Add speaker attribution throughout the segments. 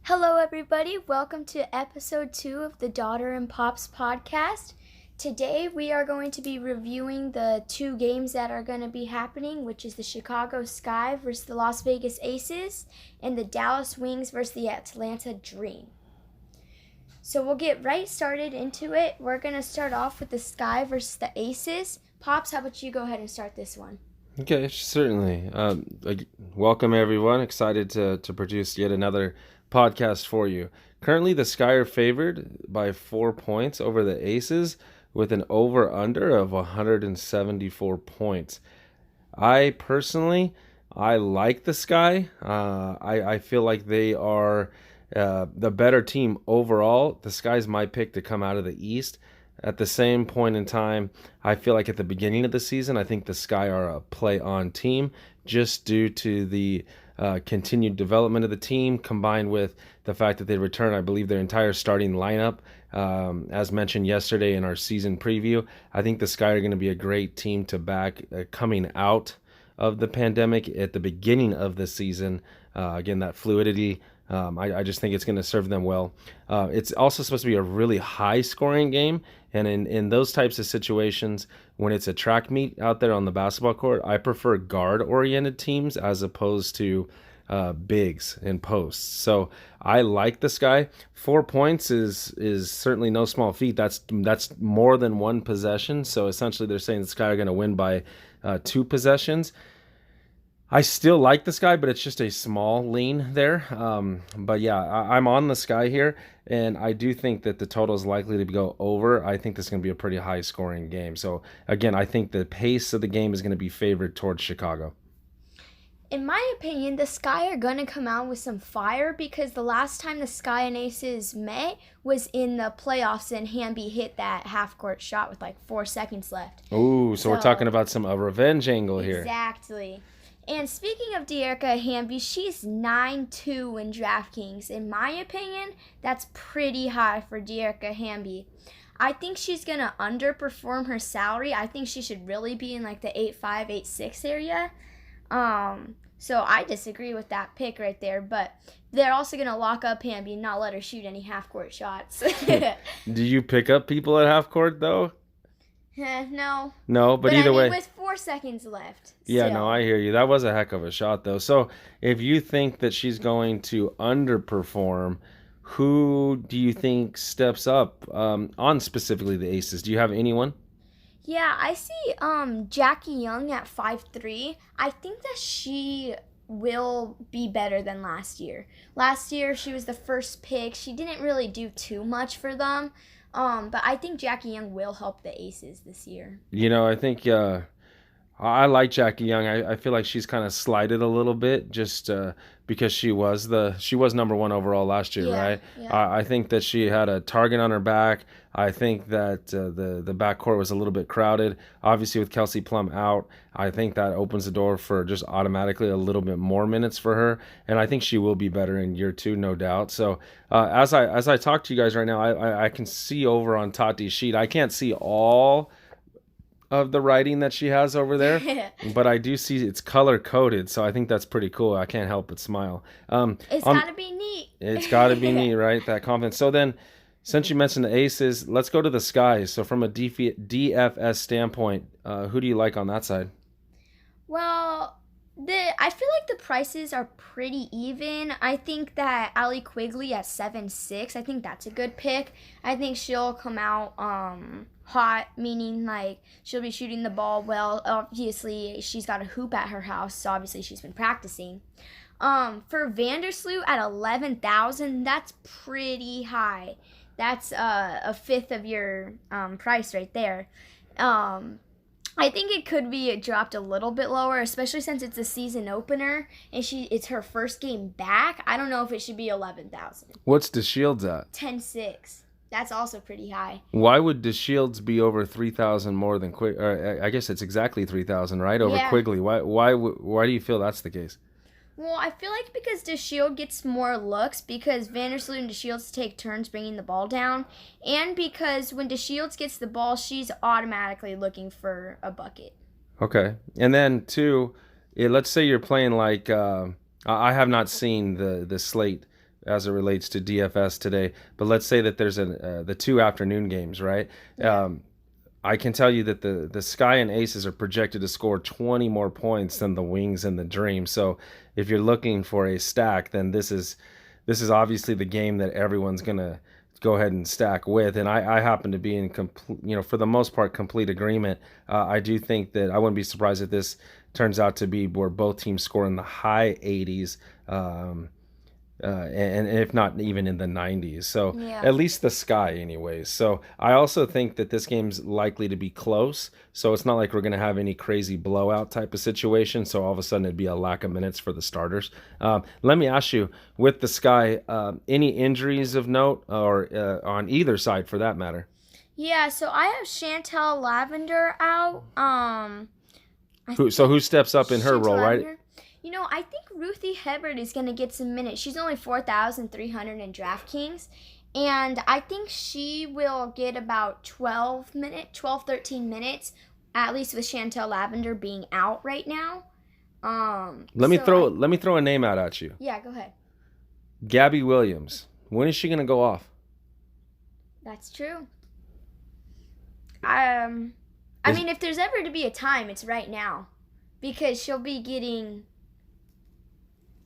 Speaker 1: Hello, everybody. Welcome to episode 2 of the Daughter and Pops podcast. Today, we are going to be reviewing the two games that are going to be happening, which is the Chicago Sky versus the Las Vegas Aces and the Dallas Wings versus the Atlanta Dream. So we'll get right started into it. We're going to start off with the Sky versus the Aces. Pops, how about you go ahead and start this one?
Speaker 2: Okay, certainly. Welcome, everyone. Excited to produce yet another podcast for you. Currently, the Sky are favored by 4 points over the Aces with an over-under of 174 points. I personally, I like the Sky. I feel like they are the better team overall. The Sky's my pick to come out of the East. At the same point in time, I feel like at the beginning of the season, I think the Sky are a play-on team just due to the continued development of the team combined with the fact that they return, I believe, their entire starting lineup. As mentioned yesterday in our season preview, I think the Sky are going to be a great team to back coming out of the pandemic at the beginning of the season. Again, that fluidity. I just think it's going to serve them well. It's also supposed to be a really high-scoring game, and in those types of situations, when it's a track meet out there on the basketball court, I prefer guard-oriented teams as opposed to bigs and posts. So I like the Sky. 4 points is certainly no small feat. That's more than one possession. So essentially, they're saying the Sky are going to win by 2 possessions. I still like the Sky, but it's just a small lean there. But yeah, I'm on the Sky here, and I do think that the total is likely to go over. I think this is going to be a pretty high-scoring game. So again, I think the pace of the game is going to be favored towards Chicago.
Speaker 1: In my opinion, the Sky are going to come out with some fire because the last time the Sky and Aces met was in the playoffs and Hamby hit that half-court shot with like 4 seconds left.
Speaker 2: Ooh, so we're talking about a revenge angle here.
Speaker 1: Exactly. And speaking of Dearica Hamby, she's 9-2 in DraftKings. In my opinion, that's pretty high for Dearica Hamby. I think she's going to underperform her salary. I think she should really be in like the 8.5, 8.6 area. So I disagree with that pick right there, but they're also going to lock up Hamby and not let her shoot any half-court shots.
Speaker 2: Do you pick up people at half court though?
Speaker 1: No.
Speaker 2: No, but either way.
Speaker 1: With 4 seconds left.
Speaker 2: Yeah, no, I hear you. That was a heck of a shot, though. So if you think that she's going to underperform, who do you think steps up on specifically the Aces? Do you have anyone?
Speaker 1: Yeah, I see Jackie Young at 5'3". I think that she will be better than last year. Last year, she was the first pick. She didn't really do too much for them. But I think Jackie Young will help the Aces this year.
Speaker 2: I think I like Jackie Young. I feel like she's kind of slighted a little bit just because she was number 1 overall last year, right?
Speaker 1: Yeah.
Speaker 2: I think that she had a target on her back. I think that the backcourt was a little bit crowded. Obviously, with Kelsey Plum out, I think that opens the door for just automatically a little bit more minutes for her, and I think she will be better in year 2, no doubt. So as I talk to you guys right now, I can see over on Tati's sheet. I can't see all of the writing that she has over there, but I do see it's color coded, so I think that's pretty cool. I can't help but smile.
Speaker 1: It's gotta be neat.
Speaker 2: It's gotta be neat, right? That confidence. So then, since you mentioned the Aces, let's go to the Skies. So from a DFS standpoint, who do you like on that side?
Speaker 1: Well, I feel like the prices are pretty even. I think that Allie Quigley at 7'6", I think that's a good pick. I think she'll come out hot, meaning like she'll be shooting the ball well. Obviously, she's got a hoop at her house, so obviously she's been practicing. For Vandersloot at 11,000, that's pretty high. That's a fifth of your price right there. I think it could be dropped a little bit lower, especially since it's a season opener and it's her first game back. I don't know if it should be 11,000.
Speaker 2: What's DeShields at?
Speaker 1: 10.6. That's also pretty high.
Speaker 2: Why would DeShields be over 3,000 more than Quigley? I guess it's exactly 3,000, right? Over Quigley. Why do you feel that's the case?
Speaker 1: Well, I feel like because DeShield gets more looks, because Vandersloot and DeShields take turns bringing the ball down, and because when DeShields gets the ball, she's automatically looking for a bucket.
Speaker 2: Okay. And then, two, let's say you're playing like I have not seen the slate as it relates to DFS today, but let's say that there's the 2 afternoon games, right? I can tell you that the Sky and Aces are projected to score 20 more points than the Wings and the Dream. So if you're looking for a stack, then this is obviously the game that everyone's gonna go ahead and stack with. And I happen to be in complete, for the most part, complete agreement. I do think that I wouldn't be surprised if this turns out to be where both teams score in the high 80s. And if not even in the 90s. So at least the Sky anyways. So I also think that this game's likely to be close. So it's not like we're going to have any crazy blowout type of situation. So all of a sudden it'd be a lack of minutes for the starters. Let me ask you, with the Sky, any injuries of note or on either side for that matter?
Speaker 1: Yeah, so I have Chantel Lavender out.
Speaker 2: Who steps up in her
Speaker 1: Chantel
Speaker 2: role,
Speaker 1: Lavender.
Speaker 2: right?
Speaker 1: I think Ruthie Hebert is going to get some minutes. She's only 4,300 in DraftKings. And I think she will get about 12, 13 minutes, at least with Chantel Lavender being out right now.
Speaker 2: Let me throw a name out at you.
Speaker 1: Yeah, go ahead.
Speaker 2: Gabby Williams. When is she going to go off?
Speaker 1: That's true. I mean, if there's ever to be a time, it's right now. Because she'll be getting...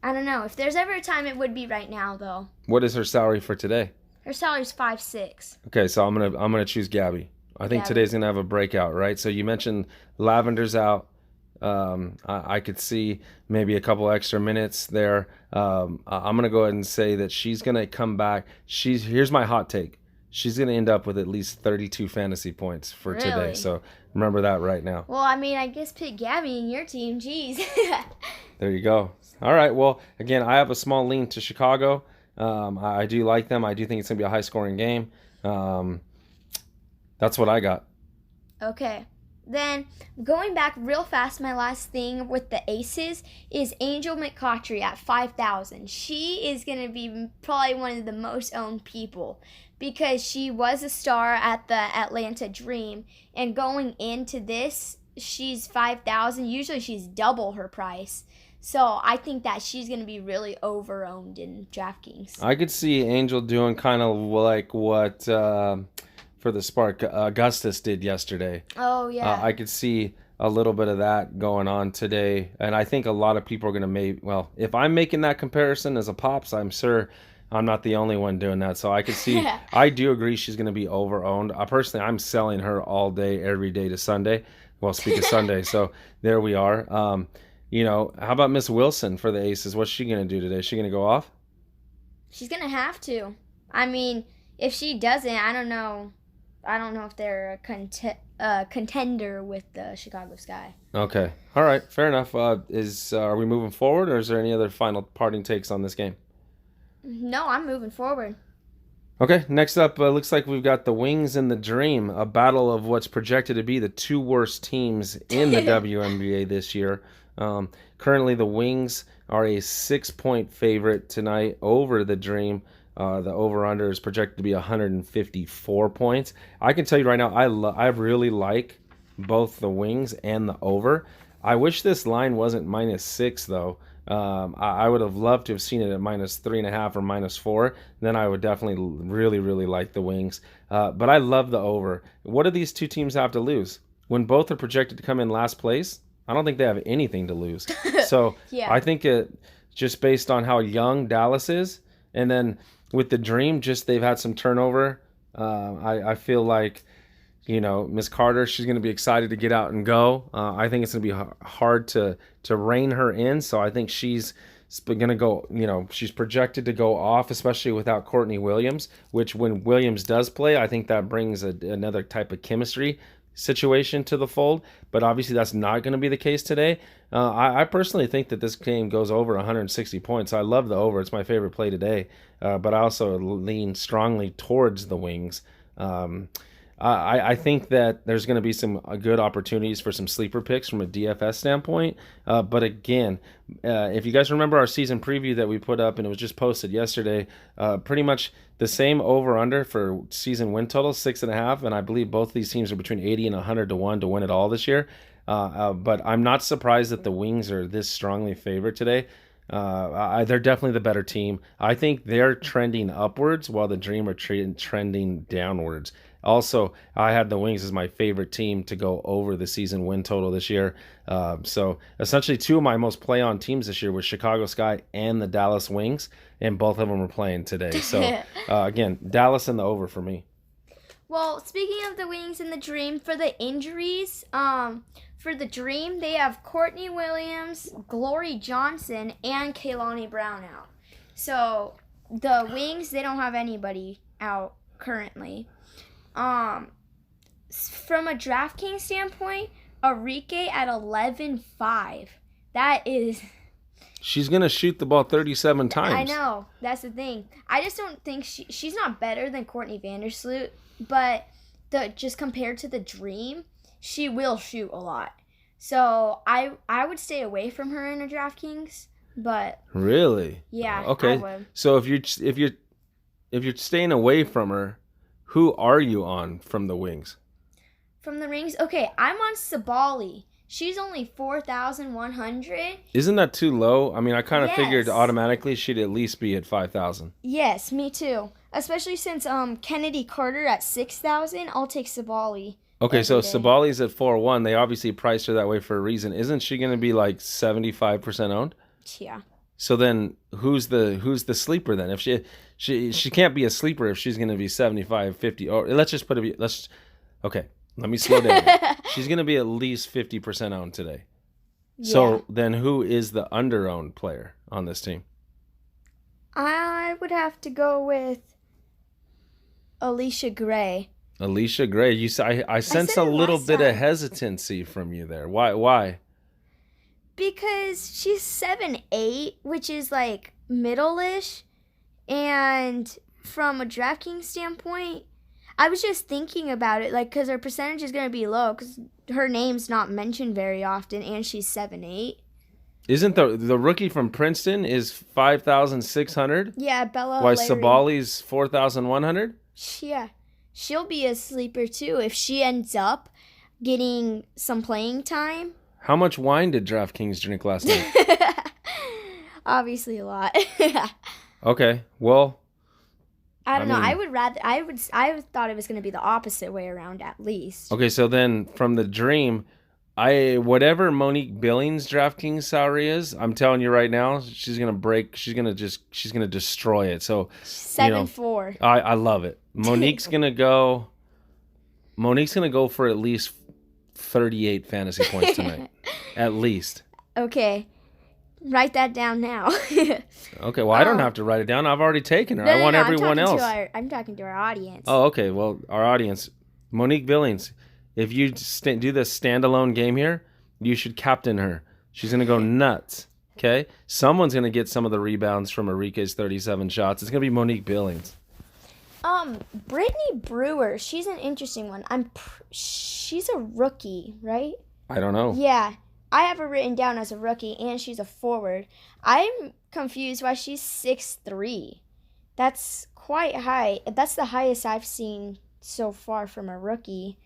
Speaker 1: I don't know. If there's ever a time, it would be right now, though.
Speaker 2: What is her salary for today?
Speaker 1: Her salary's 5.6.
Speaker 2: Okay, so I'm gonna choose Gabby. I think today's gonna have a breakout, right? So you mentioned Lavender's out. I could see maybe a couple extra minutes there. I'm gonna go ahead and say that she's gonna come back. Here's my hot take. She's gonna end up with at least 32 fantasy points for today. So remember that right now.
Speaker 1: Well, I mean, I guess pick Gabby in your team. Jeez.
Speaker 2: There you go. All right. Well, again, I have a small lean to Chicago. I do like them. I do think it's going to be a high-scoring game. That's what I got.
Speaker 1: Okay. Then, going back real fast, my last thing with the Aces is Angel McCoughtry at 5,000. She is going to be probably one of the most owned people because she was a star at the Atlanta Dream. And going into this, she's 5,000. Usually she's double her price. So I think that she's going to be really over-owned in DraftKings.
Speaker 2: I could see Angel doing kind of like what for the Spark Augustus did yesterday.
Speaker 1: Oh, yeah.
Speaker 2: I could see a little bit of that going on today. And I think a lot of people are going to if I'm making that comparison as a Pops, I'm sure I'm not the only one doing that. So I could see, I do agree she's going to be over-owned. Personally, I'm selling her all day, every day to Sunday. Well, speak of Sunday. So there we are. How about Miss Wilson for the Aces? What's she going to do today? Is she going to go off?
Speaker 1: She's going to have to. I mean, if she doesn't, I don't know. I don't know if they're a contender with the Chicago Sky.
Speaker 2: Okay. All right. Fair enough. Are we moving forward, or is there any other final parting takes on this game?
Speaker 1: No, I'm moving forward.
Speaker 2: Okay, next up, looks like we've got the Wings and the Dream, a battle of what's projected to be the two worst teams in the WNBA this year. Currently, the Wings are a 6-point favorite tonight over the Dream. The over-under is projected to be 154 points. I can tell you right now, I really like both the Wings and the over. I wish this line wasn't -6, though. I would have loved to have seen it at -3.5 or -4. Then I would definitely really, really like the Wings. But I love the over. What do these two teams have to lose? When both are projected to come in last place, I don't think they have anything to lose. So I think just based on how young Dallas is, and then with the Dream, just they've had some turnover. I feel like, Miss Carter, she's going to be excited to get out and go. I think it's going to be hard to rein her in. So I think she's going to go, she's projected to go off, especially without Courtney Williams, which when Williams does play, I think that brings another type of chemistry situation to the fold. But obviously that's not going to be the case today. I personally think that this game goes over 160 points. I love the over. It's my favorite play today. But I also lean strongly towards the Wings. I think that there's going to be some good opportunities for some sleeper picks from a DFS standpoint. But again, if you guys remember our season preview that we put up, and it was just posted yesterday, pretty much the same over-under for season win total, 6.5. And I believe both these teams are between 80 and 100 to 1 to win it all this year. But I'm not surprised that the Wings are this strongly favored today. They're definitely the better team. I think they're trending upwards while the Dream are trending downwards. Also, I had the Wings as my favorite team to go over the season win total this year. So essentially, two of my most play-on teams this year were Chicago Sky and the Dallas Wings, and both of them were playing today. So again, Dallas and the over for me.
Speaker 1: Well, speaking of the Wings and the Dream, for the injuries, for the Dream, they have Courtney Williams, Glory Johnson, and Kaylani Brown out. So the Wings, they don't have anybody out currently. From a DraftKings standpoint, Arike at 11.5. That is.
Speaker 2: She's gonna shoot the ball 37 times.
Speaker 1: I know, that's the thing. I just don't think she's not better than Courtney Vandersloot, but just compared to the Dream, she will shoot a lot. So I would stay away from her in a DraftKings, but
Speaker 2: really,
Speaker 1: yeah,
Speaker 2: okay.
Speaker 1: I would.
Speaker 2: So if you're staying away from her, who are you on from the Wings?
Speaker 1: From the Rings, okay, I'm on Sabali. She's only 4,100.
Speaker 2: Isn't that too low? I mean, I kind of figured
Speaker 1: Yes.
Speaker 2: automatically she'd at least be at 5,000.
Speaker 1: Yes, me too. Especially since Kennedy Carter at 6,000, I'll take Sabali.
Speaker 2: Okay, so
Speaker 1: every day.
Speaker 2: Sabali's at 4-1. They obviously priced her that way for a reason. Isn't she going to be like 75% owned?
Speaker 1: Yeah.
Speaker 2: So then who's the sleeper then? If she can't be a sleeper if she's going to be 75, 50. Or okay, let me slow down. She's going to be at least 50% owned today. So then who is the under-owned player on this team?
Speaker 1: I would have to go with Alicia Gray.
Speaker 2: Alicia Gray. I sense
Speaker 1: said
Speaker 2: a
Speaker 1: it
Speaker 2: little
Speaker 1: last
Speaker 2: bit
Speaker 1: time.
Speaker 2: of hesitancy from you there. Why?
Speaker 1: Because she's 7'8", which is like middle-ish. And from a DraftKings standpoint, I was just thinking about it, like, because her percentage is going to be low because her name's not mentioned very often, and she's 7'8".
Speaker 2: Isn't the rookie from Princeton is 5,600?
Speaker 1: Yeah, Bella
Speaker 2: Why
Speaker 1: Larry.
Speaker 2: Sabali's 4,100?
Speaker 1: Yeah, she'll be a sleeper too if she ends up getting some playing time.
Speaker 2: How much wine did DraftKings drink last night?
Speaker 1: Obviously a lot.
Speaker 2: Okay, well,
Speaker 1: I don't
Speaker 2: I
Speaker 1: know.
Speaker 2: mean-
Speaker 1: I thought it was going to be the opposite way around at least.
Speaker 2: okay. So then from the Dream, whatever Monique Billings' DraftKings salary is, I'm telling you right now, she's gonna destroy it. So
Speaker 1: 7-4.
Speaker 2: I love it. Monique's gonna go for at least 38 fantasy points tonight, at least.
Speaker 1: Okay, write that down now.
Speaker 2: Okay, well, I don't have to write it down. I've already taken her. I want everyone else.
Speaker 1: I'm talking to our audience.
Speaker 2: Oh, okay. Well, our audience, Monique Billings, if you do the standalone game here, you should captain her. She's going to go nuts, okay? Someone's going to get some of the rebounds from Arike's 37 shots. It's going to be Monique Billings.
Speaker 1: Brittany Brewer, she's an interesting one. She's a rookie, right?
Speaker 2: I don't know.
Speaker 1: Yeah, I have her written down as a rookie, and she's a forward. I'm confused why she's 6'3". That's quite high. That's the highest I've seen so far from a rookie,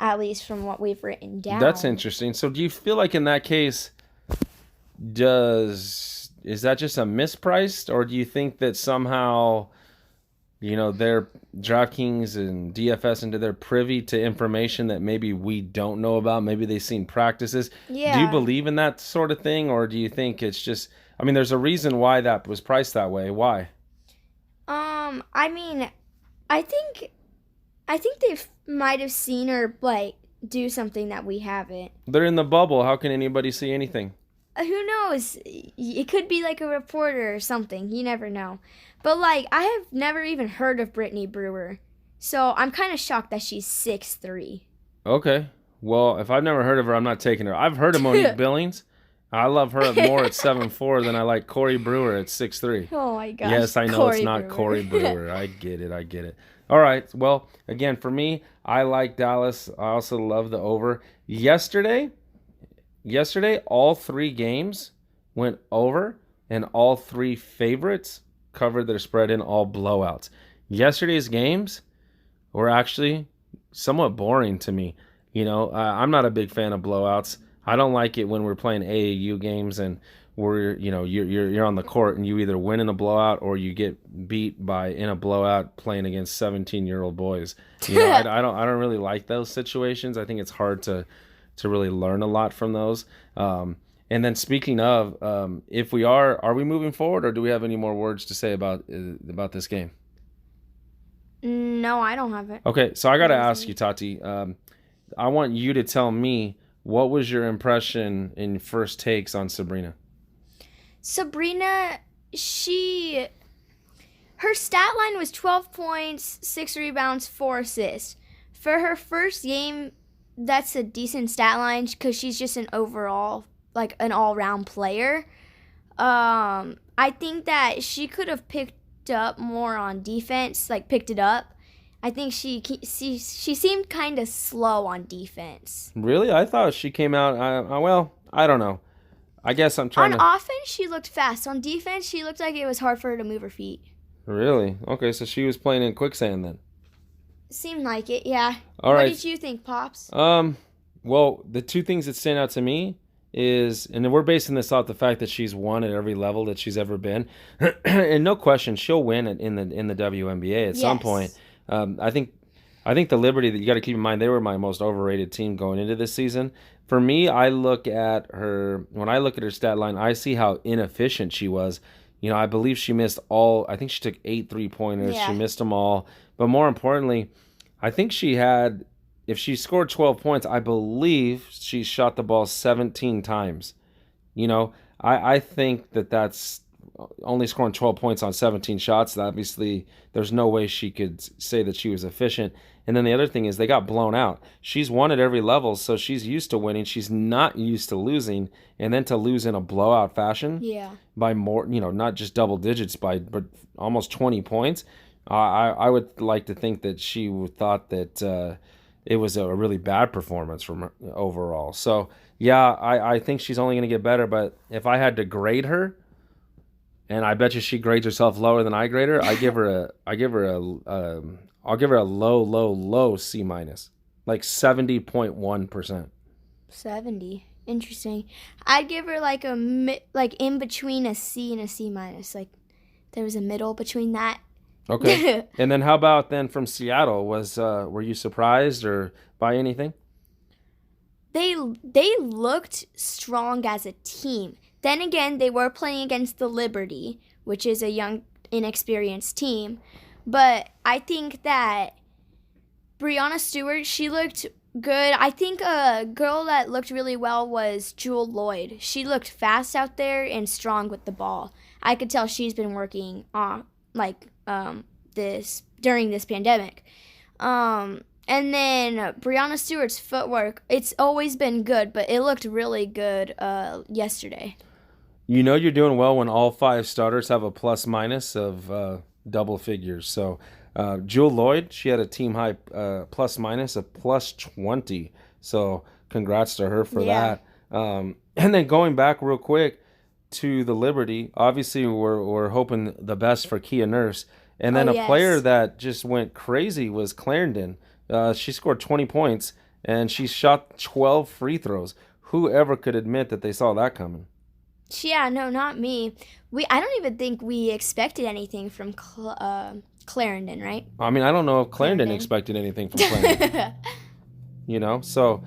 Speaker 1: at least from what we've written down.
Speaker 2: That's interesting. So do you feel like in that case, is that just a mispriced, or do you think that somehow, their DraftKings and DFS into they're privy to information that maybe we don't know about? Maybe they've seen practices.
Speaker 1: Yeah.
Speaker 2: Do you believe in that sort of thing, or do you think it's just? I mean, there's a reason why that was priced that way. Why?
Speaker 1: I mean, I think they might have seen her like do something that we haven't.
Speaker 2: They're in the bubble. How can anybody see anything?
Speaker 1: Who knows? It could be like a reporter or something. You never know. But like, I have never even heard of Brittany Brewer, so I'm kind of shocked that she's 6'3".
Speaker 2: Okay. Well, if I've never heard of her, I'm not taking her. I've heard of Monique Billings. I love her more at 7'4" than I like Corey Brewer at 6'3".
Speaker 1: Oh my gosh.
Speaker 2: Yes, I know
Speaker 1: Corey
Speaker 2: it's not
Speaker 1: Brewer.
Speaker 2: Corey Brewer. I get it. All right. Well, again, for me, I like Dallas. I also love the over. Yesterday, all three games went over, and all three favorites covered their spread in all blowouts. Yesterday's games were actually somewhat boring to me. I'm not a big fan of blowouts. I don't like it when we're playing AAU games and where you're on the court and you either win in a blowout or you get beat by in a blowout playing against 17-year-old boys. I don't really like those situations. I think it's hard to really learn a lot from those. And then speaking of, if we are we moving forward, or do we have any more words to say about this game?
Speaker 1: No, I don't have it.
Speaker 2: Okay, so I got to ask you, Tati. I want you to tell me, what was your impression in first takes on Sabrina?
Speaker 1: Sabrina, her stat line was 12 points, 6 rebounds, 4 assists. For her first game, that's a decent stat line because she's just an overall, like an all-round player. I think that she could have picked up more on defense, like picked it up. I think she seemed kind of slow on defense.
Speaker 2: Really? I thought she came out, I don't know. I guess I'm trying
Speaker 1: on offense, she looked fast. On defense, she looked like it was hard for her to move her feet.
Speaker 2: Really? Okay, so she was playing in quicksand then.
Speaker 1: Seemed like it, yeah.
Speaker 2: All right.
Speaker 1: What did you think, Pops?
Speaker 2: Well, the two things that stand out to me is, and we're basing this off the fact that she's won at every level that she's ever been, and no question she'll win it in the WNBA at some point. I think the Liberty, that you got to keep in mind, they were my most overrated team going into this season. For me, when I look at her stat line, I see how inefficient she was. I believe she missed I think she took 8 3-pointers. Yeah. She missed them all. But more importantly, I think if she scored 12 points, I believe she shot the ball 17 times. I think that's only scoring 12 points on 17 shots. Obviously, there's no way she could say that she was efficient. And then the other thing is they got blown out. She's won at every level, so she's used to winning. She's not used to losing. And then to lose in a blowout fashion by more, not just double digits, but almost 20 points, I would like to think that she thought that it was a really bad performance from her overall. So, yeah, I think she's only going to get better. But if I had to grade her, and I bet you she grades herself lower than I grade her, I'll give her a low C minus, like 70.1%.
Speaker 1: 70. Interesting. I'd give her like in between a C and a C minus. Like there was a middle between that.
Speaker 2: Okay. And then how about then from Seattle? Were you surprised or by anything?
Speaker 1: They looked strong as a team. Then again, they were playing against the Liberty, which is a young, inexperienced team. But I think that Breanna Stewart, she looked good. I think a girl that looked really well was Jewell Loyd. She looked fast out there and strong with the ball. I could tell she's been working on this during this pandemic. And then Breanna Stewart's footwork, it's always been good, but it looked really good yesterday.
Speaker 2: You're doing well when all 5 starters have a plus minus of double figures. So Jewell Loyd, she had a team high plus minus of plus 20. So congrats to her for that. And then going back real quick to the Liberty, obviously we're hoping the best for Kia Nurse. And then a player that just went crazy was Clarendon. She scored 20 points and she shot 12 free throws. Whoever could admit that they saw that coming?
Speaker 1: Yeah, no, not me. I don't even think we expected anything from Clarendon, right?
Speaker 2: I mean, I don't know if Clarendon expected anything from Clarendon. So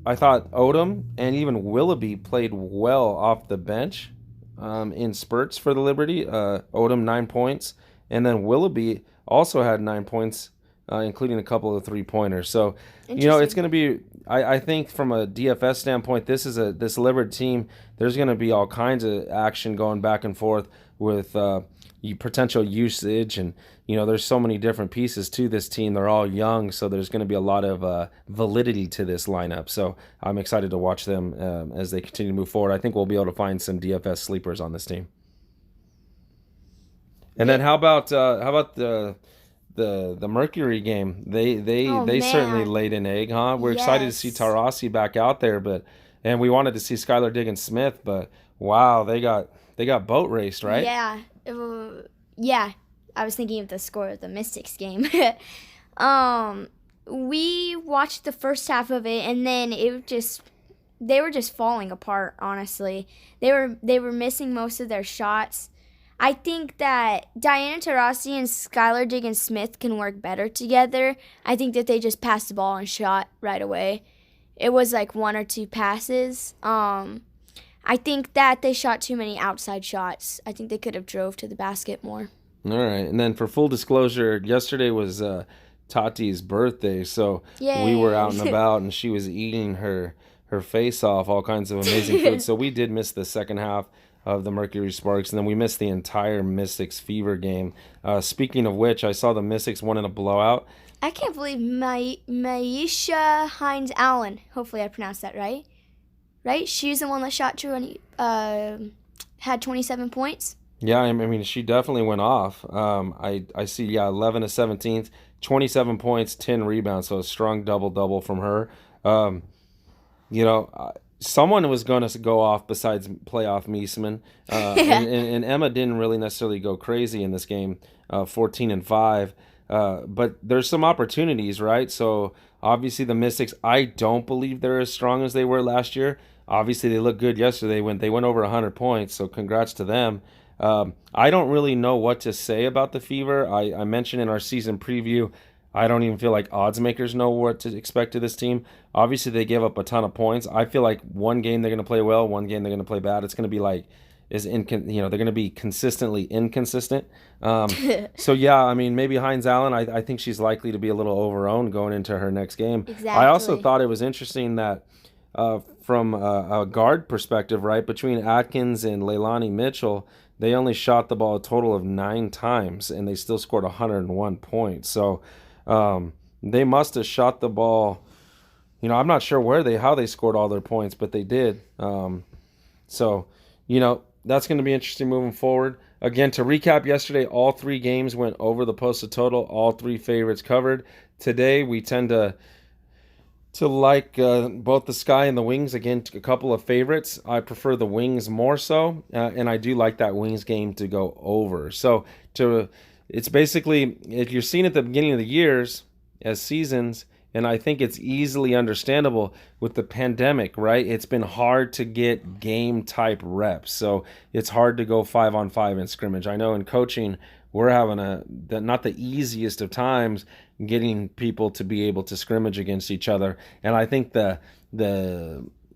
Speaker 2: I thought Odom and even Willoughby played well off the bench in spurts for the Liberty. Odom 9 points, and then Willoughby also had 9 points, including a couple of 3-pointers. So, it's going to be. I think from a DFS standpoint, this Liberty team. There's going to be all kinds of action going back and forth with potential usage, and there's so many different pieces to this team. They're all young, so there's going to be a lot of validity to this lineup. So I'm excited to watch them as they continue to move forward. I think we'll be able to find some DFS sleepers on this team. And then how about the Mercury game? They certainly laid an egg, huh? We're excited to see Taurasi back out there, and we wanted to see Skylar Diggins-Smith, but wow, they got boat raced, right?
Speaker 1: Yeah. I was thinking of the score of the Mystics game. We watched the first half of it, and then it just they were just falling apart, honestly. They were missing most of their shots. I think that Diana Taurasi and Skylar Diggins-Smith can work better together. I think that they just passed the ball and shot right away. It was like 1 or 2 passes. I think that they shot too many outside shots. I think they could have drove to the basket more.
Speaker 2: All right. And then for full disclosure, yesterday was Tati's birthday, so
Speaker 1: Yay.
Speaker 2: we were out and about, and she was eating her face off, all kinds of amazing food. So we did miss the second half of the Mercury Sparks, and then we missed the entire Mystics Fever game. Speaking of which, I saw the Mystics won in a blowout.
Speaker 1: I can't believe Maisha Hines Allen. Hopefully I pronounced that right. Right? She's the one that shot 20, had 27 points.
Speaker 2: Yeah, I mean, she definitely went off. I see, 11 to 17th, 27 points, 10 rebounds, so a strong double-double from her. Someone was going to go off besides playoff Meesman. And Emma didn't really necessarily go crazy in this game, 14-5. But there's some opportunities, right? So obviously the Mystics, I don't believe they're as strong as they were last year. Obviously they looked good yesterday when they went over 100 points, so congrats to them. I don't really know what to say about the Fever. I mentioned in our season preview, I don't even feel like odds makers know what to expect of this team. Obviously, they gave up a ton of points. I feel like one game they're going to play well, one game they're going to play bad. It's going to be like, they're going to be consistently inconsistent. So yeah, I mean, maybe Hines Allen, I think she's likely to be a little overowned going into her next game.
Speaker 1: Exactly.
Speaker 2: I also thought it was interesting that from a guard perspective, right, between Atkins and Leilani Mitchell, they only shot the ball a total of 9 times, and they still scored 101 points. So they must have shot the ball. I'm not sure how they scored all their points, but they did. So that's going to be interesting moving forward. Again, to recap, yesterday all 3 games went over the posted total. All 3 favorites covered. Today we tend to like both the Sky and the Wings. Again, a couple of favorites. I prefer the Wings more so, and I do like that Wings game to go over. So it's basically, if you're seeing at the beginning of the years as seasons, and I think it's easily understandable with the pandemic, right? It's been hard to get game-type reps. So it's hard to go 5-on-5 in scrimmage. I know in coaching, we're having not the easiest of times getting people to be able to scrimmage against each other. And I think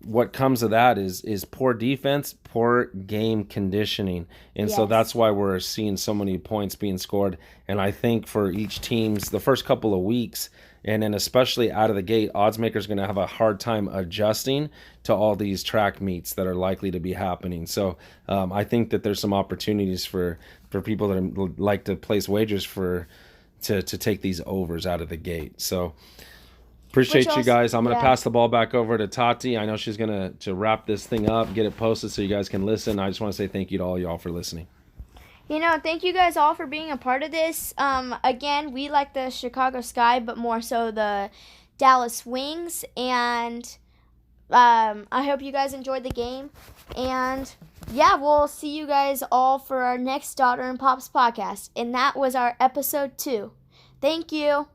Speaker 2: what comes of that is poor defense, poor game conditioning. And so that's why we're seeing so many points being scored. And I think for each team's, the first couple of weeks, and then especially out of the gate, odds makers are going to have a hard time adjusting to all these track meets that are likely to be happening. So I think that there's some opportunities for people that like to place wagers to take these overs out of the gate. So appreciate you guys. I'm going to pass the ball back over to Tati. I know she's going to wrap this thing up, get it posted so you guys can listen. I just want to say thank you to all y'all for listening.
Speaker 1: Thank you guys all for being a part of this. Again, we like the Chicago Sky, but more so the Dallas Wings. And I hope you guys enjoyed the game. And yeah, we'll see you guys all for our next Daughter and Pops podcast. And that was our episode 2. Thank you.